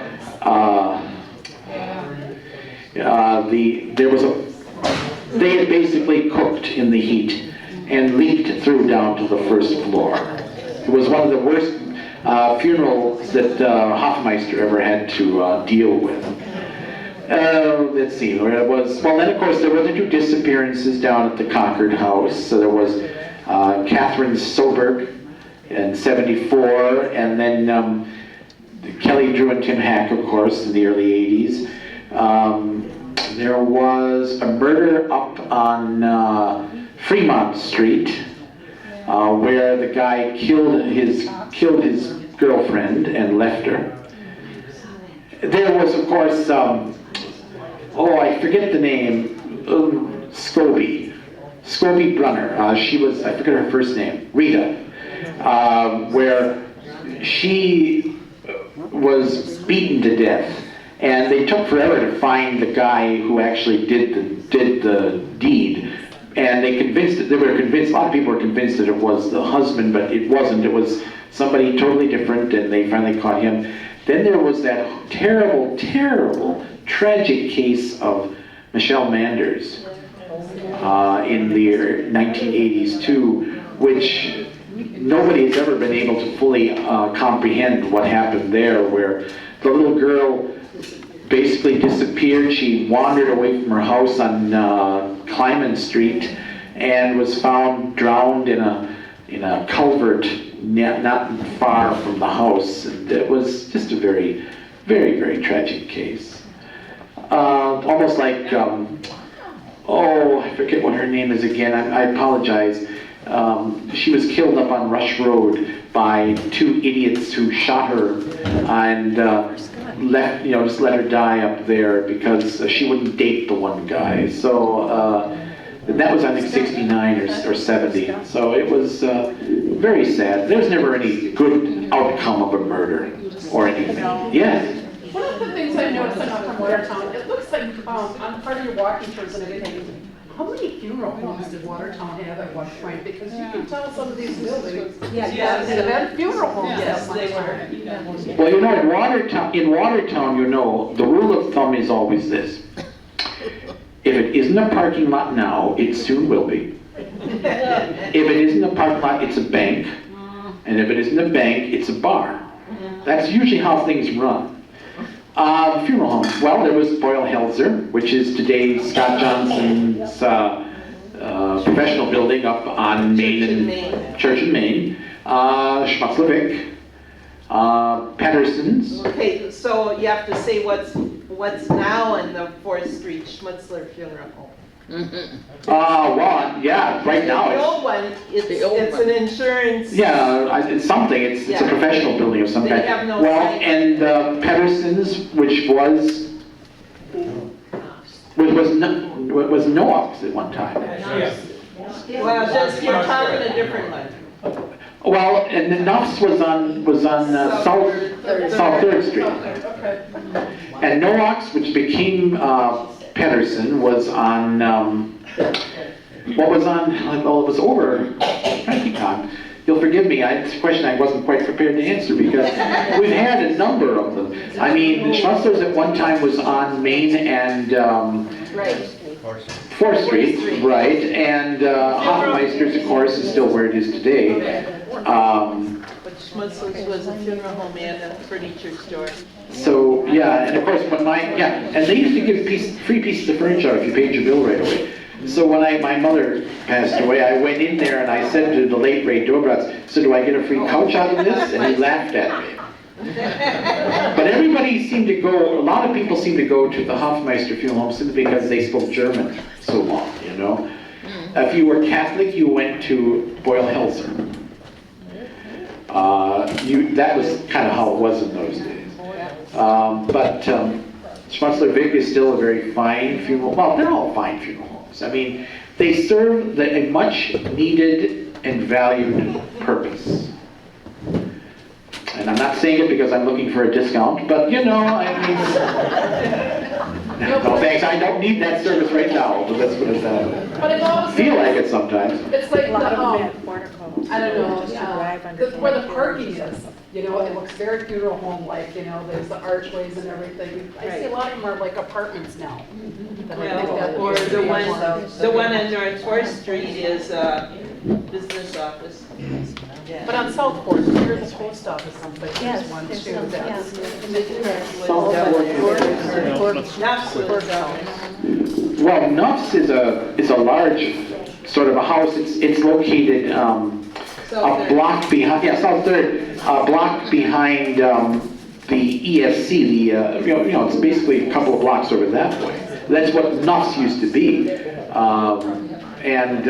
they had basically cooked in the heat and leaked through down to the first floor. It was one of the worst funerals that Hoffmeister ever had to deal with. Let's see where it was. Well, then of course there were the 2 disappearances down at the Concord House. So there was Catherine Soberg in '74, and then Kelly Drew and Tim Hack, of course, in the early '80s. There was a murder up on Fremont Street, where the guy killed his girlfriend and left her. There was, of course, I forget the name, Scobie Brunner. I forget her first name, Rita, where she was beaten to death. And they took forever to find the guy who actually did the deed. And a lot of people were convinced that it was the husband, but it wasn't. It was somebody totally different, and they finally caught him. Then there was that terrible, terrible, tragic case of Michelle Manders in the 1980s too, which nobody has ever been able to fully comprehend what happened there, where the little girl basically disappeared. She wandered away from her house on Clyman Street and was found drowned in a culvert not far from the house. And it was just a very, very, very tragic case. Almost like, I forget what her name is again. I apologize. She was killed up on Rush Road by two idiots who shot her and just let her die up there because she wouldn't date the one guy. So and that was, I think, 69 or 70. So it was very sad. There was never any good outcome of a murder or anything. Yes. One of the things I noticed in Watertown, it looks like on part of your walking tours and everything, how many funeral homes did Watertown have at one point? Because you can tell some of these buildings, Yes. they've had funeral homes Yes, that they much. were. Well, in Watertown, the rule of thumb is always this. If it isn't a parking lot now, it soon will be. If it isn't a parking lot, it's a bank. And if it isn't a bank, it's a bar. That's usually how things run. Funeral homes. Well, there was Boyle Helzer, which is today Scott Johnson's professional building up on Church and Main. Schmutzlevic, Pedersen's. Okay, so you have to say what's now in the 4th Street Schmutzler Funeral Home. Well, yeah, right now The it's. old one, it's an insurance. Yeah, it's something. It's a Yeah. professional building of some They kind. have no Well, sign. and Pedersen's, which was Noah's at one time. Well, just, you're talking a different one. Well, and the Nuff's was on South 3rd Street, Okay. and Noah's, which became Pedersen, was on what was on? Well, it was over. Time. You'll forgive me. It's a question I wasn't quite prepared to answer because we've had a number of them. I mean, Schmutzler's at one time was on Main and Right. 4th Street, right? And Hoffmeister's, of course, is still where it is today. But Schmutzler's was a funeral home and a furniture store. So yeah, and of course when and they used to give free pieces of furniture if you paid your bill right away. So when my mother passed away, I went in there and I said to the late Ray Dobratz, "So do I get a free couch out of this?" And he laughed at me. But everybody seemed to go. A lot of people seemed to go to the Hoffmeister funeral home simply because they spoke German so long. If you were Catholic, you went to Boyle Helzer. That was kind of how it was in those days. But Schmutzler Vic is still a very fine funeral. Well, they're all fine funeral homes. I mean, they serve a much needed and valued purpose. And I'm not saying it because I'm looking for a discount, but no thanks, I don't need that service right now, but let's put it that way. But it always Feel like it sometimes. It's like A lot of them the, have porticos. I don't know, Just to drive under where the parking is, it looks very funeral home-like, there's the archways and everything. I see a lot of them are like apartments now. That I think that Or would be the one. one on North 4th Street is a business office. But on South Court, there's the post office someplace, there's Yes, one there's too, some, that's. That's what it's Well, Nuff's is a large sort of a house. It's located a block behind, South Third, a block behind the ESC. It's basically a couple of blocks over that way. That's what Nuff's used to be. And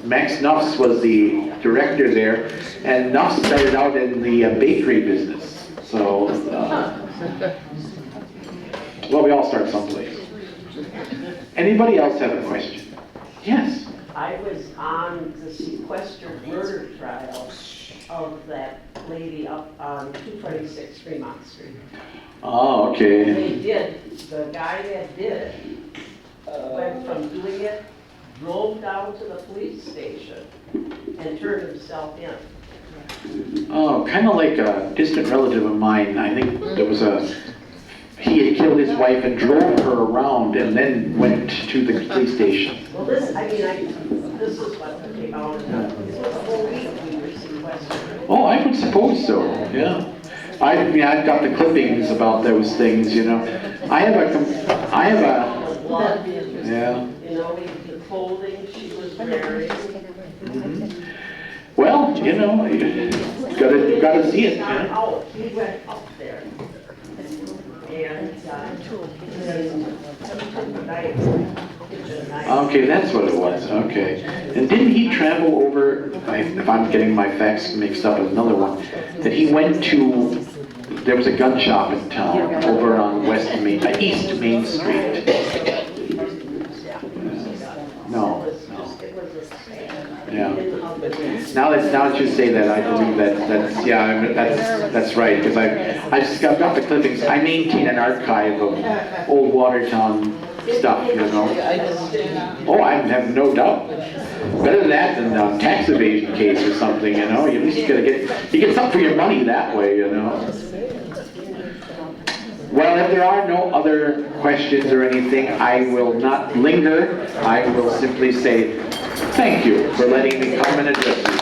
Max Nuff's was the director there, and Nuff started out in the bakery business. So, well, we all start someplace. Anybody else have a question? Yes. I was on the sequestered murder trial of that lady up on 226 Fremont Street. Oh, okay. The guy that did it, went from doing it, drove down to the police station and turned himself in. Oh, kind of like a distant relative of mine. I think there was he had killed his wife and drove her around and then went to the police station. Well, this is what came out. It was a whole week we were sequestered. Oh, I would suppose so, yeah. I've got the clippings about those things, I have a, Blood, yeah. the clothing she was wearing. Well, you gotta see it, Not yeah. out, he went up there. And, he took the knife Okay, that's what it was, okay. And didn't he travel over, if I'm getting my facts mixed up with another one, that he went to, there was a gun shop in town over on East Main Street. No. Yeah. Now that you say that, I believe that's right, because I've got the clippings. I maintain an archive of old Watertown stuff, you know. Oh, I have no doubt. Better than that than a tax evasion case or something, you know. At least you get something for your money that way, you know. Well, if there are no other questions or anything, I will not linger. I will simply say thank you for letting me come and address you.